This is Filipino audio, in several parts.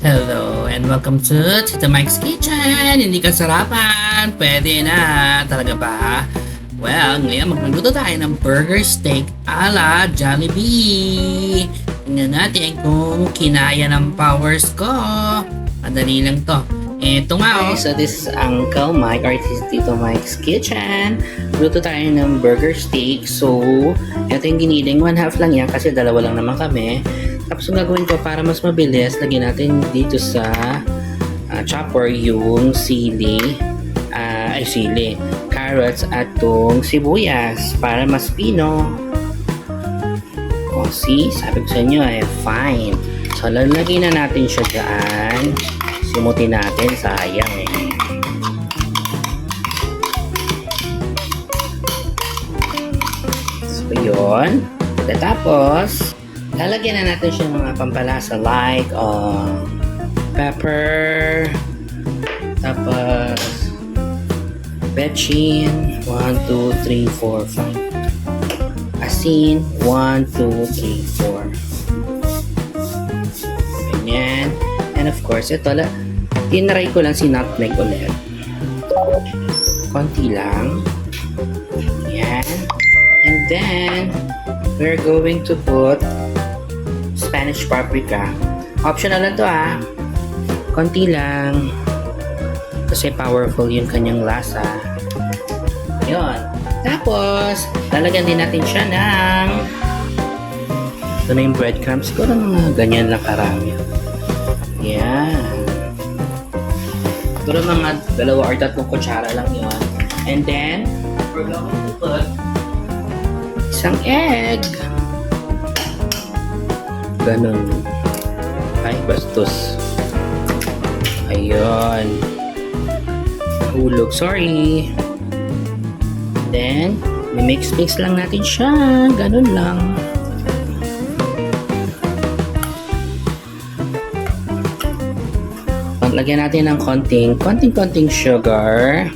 Hello and welcome to Tito Mike's Kitchen! Hindi ka sarapan? Pwede na! Talaga ba? Well, ngayon magluluto tayo ng burger steak ala Jollibee! Tingnan natin kung kinaya ng powers ko. Madali lang to. Ito nga oh. So this is Uncle Mike or this is Tito Mike's Kitchen. Luto tayo ng burger steak. So, ito yung giniling. 1/2 lang yan kasi dalawa lang naman kami. Tapos ang gagawin ko para mas mabilis, lagyan natin dito sa chopper yung carrots at tong sibuyas para mas pino. O see, sabi ko sa inyo fine. So lalagyan na natin siya dyan. Simutin natin, sayang So yun. Tapos, lalagyan na natin siya ng mga pampalasa like pepper, tapos bechin, 1, 2, 3, 4, 5. Asin, 1, 2, 3, 4. Ganyan. And of course, ito, tinry ko lang si nutmeg ulit. Konti lang. Yan. And then, we're going to put Spanish paprika. Optional lang to konti lang kasi powerful yung kanyang lasa. Yun. Tapos lalagyan din natin siya ng ito na yung breadcrumbs. Siguro mga ganyan lang karami. Yan. Siguro mga 2 or 3 kutsara lang yun. And then we're going to put isang egg. Ganun. Ay, bastos. Ayun. Hulog. Sorry. Then, mix lang natin siya. Ganun lang. Lagyan natin ng konting sugar.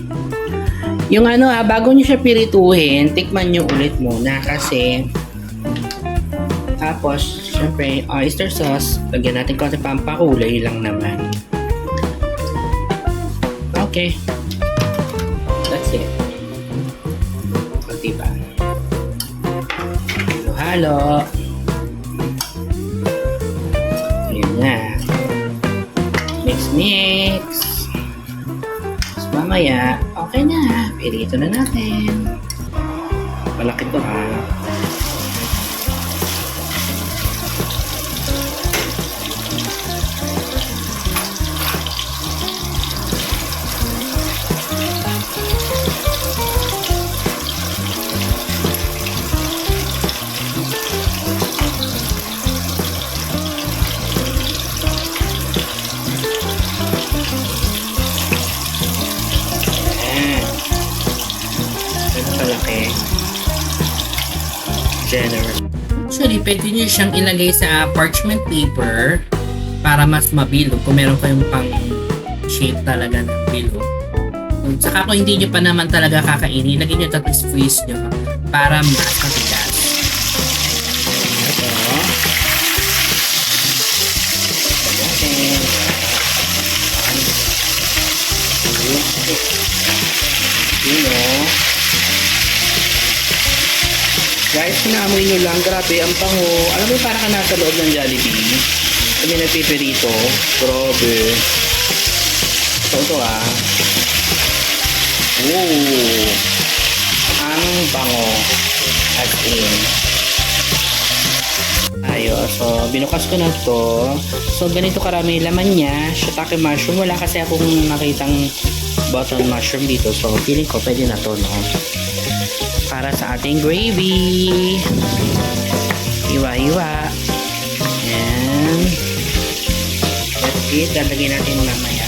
Yung bago nyo siya pirituhin, tikman nyo ulit muna kasi tapos, syempre, oyster sauce. Lagyan natin konti pampakulay lang naman. Okay. That's it. Konti pa. Halo. Ayan na. Mix. Tapos mamaya, okay na. Pirito na natin. Malaki to generous. Actually, pwede nyo siyang ilagay sa parchment paper para mas mabilog kung meron kayong pang shape talaga ng bilog. Saka kung hindi nyo pa naman talaga kakainin, ilagay nyo tapos freeze nyo para mas matigas. Ito. Guys, pinaamoy nyo lang. Grabe, ang bango. Alam mo, parang ka nasa loob ng Jollibee. Kami nagpipirito. Grabe. So, ito Ooh. Ang bango. As in. Ayos. So, binukas ko na to. So, ganito karami laman niya. Shiitake mushroom. Wala kasi akong nakitang button mushroom dito. So, feeling ko pwede na to, no? Para sa ating gravy. Iwa-iwa. And that's it. Lalagyan natin mamaya.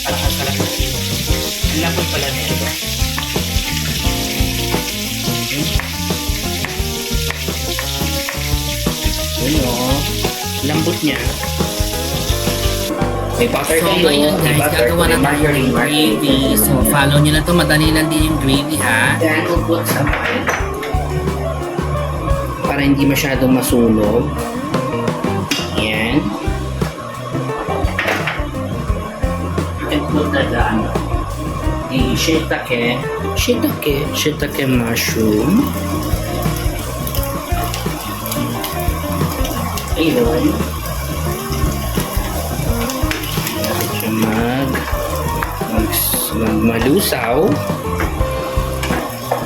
Para kasarap natin. Ang lapot pala nito. Lambot niya. May butter So kayo. ngayon May guys, butter, gagawa na may tayo ng margarine. gravy. So follow nyo na to, madali lang din yung gravy ha. Then we'll put some oil. Para hindi masyadong masunog. Yan. shiitake. Shiitake mushroom. Ayun. Siya malusaw.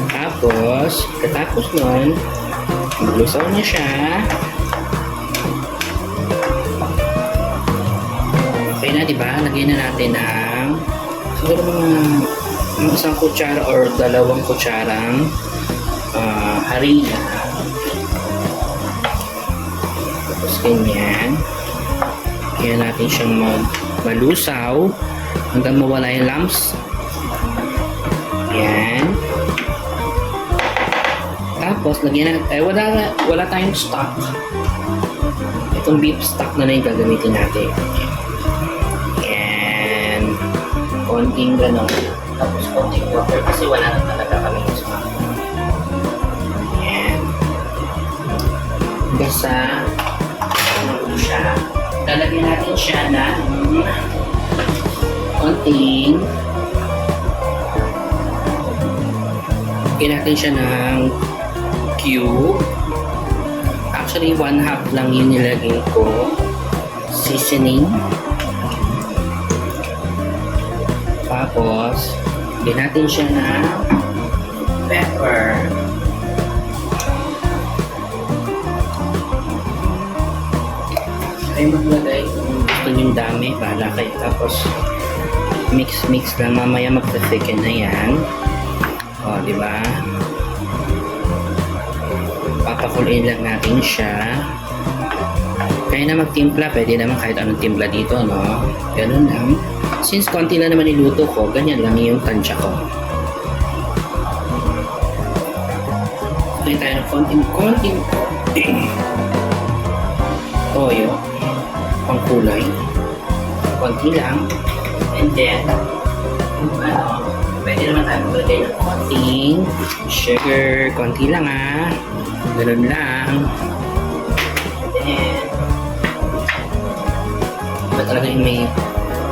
Tapos, katapos nun, malusaw na siya. Okay na, diba? Lagyan na natin ng siguro mga isang kutsara or 2 kutsarang harina. Tapos ganyan. Kaya natin siyang malusaw hanggang mawala yung lumps. Yan. Tapos lagyan natin, wala tayong stock. Itong beef stock na yung gagamitin natin. Yan. Konting gano'n. Tapos konting water kasi wala na talaga kami ng stock. Yan. Hanggang sa siya. Lalagyan natin siya ng konting lagyan natin siya ng cube. Actually, 1/2 lang yun nilagay ko. Seasoning. Tapos, lagyan natin siya ng pepper. Kayo maglagay kung gusto nyo dami, bahala kayo. Tapos, mix lang. Mamaya magpa-thicken na yan. O, diba? Papakuloyin lang natin siya. Kaya na magtimpla, pwede naman kahit anong timpla dito, no? Ganun lang. Since konti lang naman niluto ko, ganyan lang yung tansya ko. Kaya tayo ng konting toyo. Pangkulay. Konti lang. And then, pwede naman tayo maglagay ng konting sugar. Konti lang ganun lang. And then, iba talaga yung may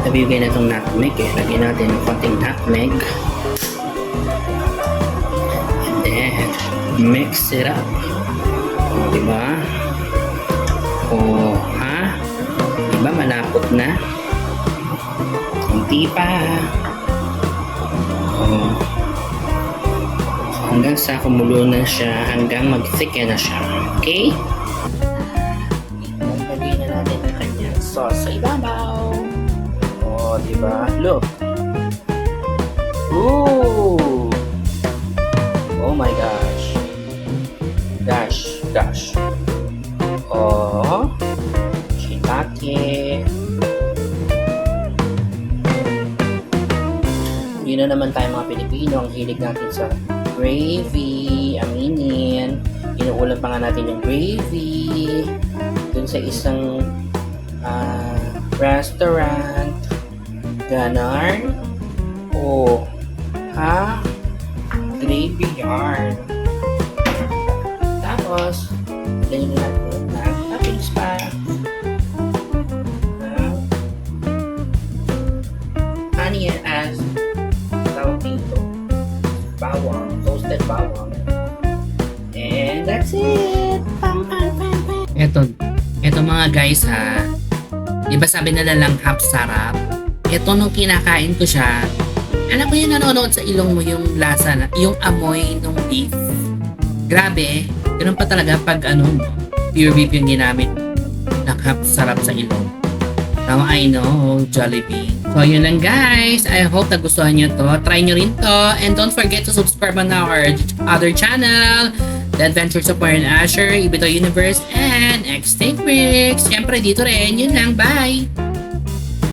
nabibigay na itong nutmeg Lagyan natin ng konting nutmeg. And then, mix it up. O, diba? O, diba malapot na? Kunti pa. O, hanggang sa kumulo na siya, hanggang mag-thicken na siya. Okay? Lagyan na natin ang kanyang sauce sa ibabaw. O, diba? Look. Ooh! Oh my gosh. Gosh. Oh. Shiitake. Yun na naman tayo mga Pilipino. Ang hilig natin sa gravy. Aminin. Inuulam pa nga natin yung gravy. Dun sa isang restaurant. Ganon. Oh. Gravy yarn. Tapos, ganyan na natin na toppings pa. Onion as tawag dito. Bawang. Toasted bawang. And that's it. Pam. Eto mga guys di ba sabi nila lang half sarap? Eto nung kinakain ko siya, alam mo yung nanonood sa ilong mo yung lasa, yung amoy ng beef. Grabe, ganun pa talaga pag pure beef yung ginamit ng half sarap sa ilong. Now I know, Jollibee. So yun lang guys, I hope nagustuhan nyo to. Try nyo rin to. And don't forget to subscribe on our other channel, The Adventures of Warren Asher, Ibito Universe, and X-Take Bricks. Siyempre dito rin, yun lang, bye!